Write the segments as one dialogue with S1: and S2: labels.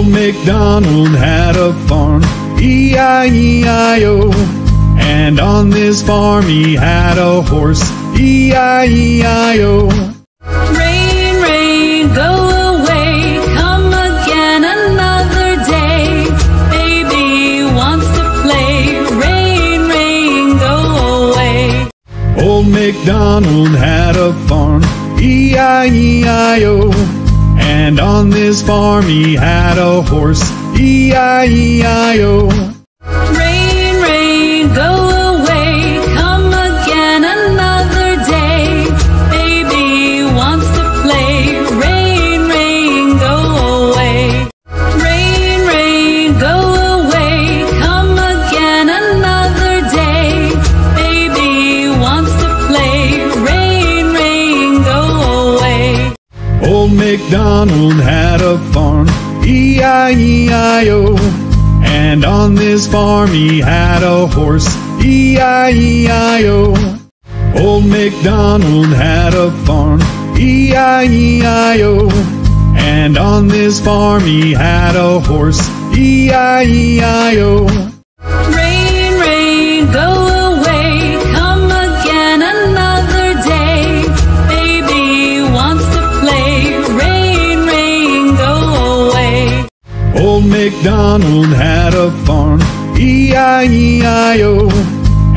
S1: Old MacDonald had a farm, E-I-E-I-O. And on this farm he had a horse, E-I-E-I-O.
S2: Rain, rain, go away, come again another day. Baby wants to play, rain, rain, go away.
S1: Old MacDonald had a farm, E-I-E-I-O. And on this farm he had a horse, E-I-E-I-O.
S2: Rain, rain, go away, come again another day. Baby wants to play, rain, rain, go away. Rain, rain, go away, come again another day. Baby wants to play, rain, rain, go away.
S1: Old MacDonald had a farm, E-I-E-I-O. And on this farm he had a horse, E-I-E-I-O. Old MacDonald had a farm, E-I-E-I-O. And on this farm he had a horse, E-I-E-I-O.
S2: Rain, rain, go away, come again another day. Baby wants to play, rain, rain, go away.
S1: Old MacDonald had a farm, E-I-E-I-O.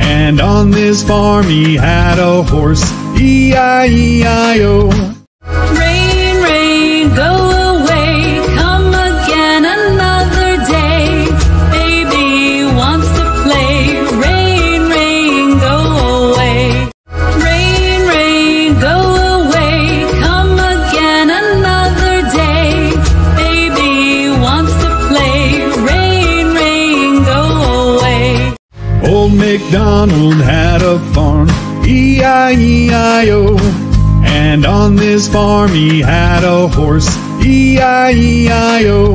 S1: And on this farm he had a horse, E-I-E-I-O.
S2: Rain, rain, go away, come again another day. Baby wants to play, rain, rain, go away. Rain, rain, go away, come again another day. Baby wants to play, rain, rain, go away.
S1: Old MacDonald had a farm, E-I-E-I-O. And on this farm he had a horse, E-I-E-I-O.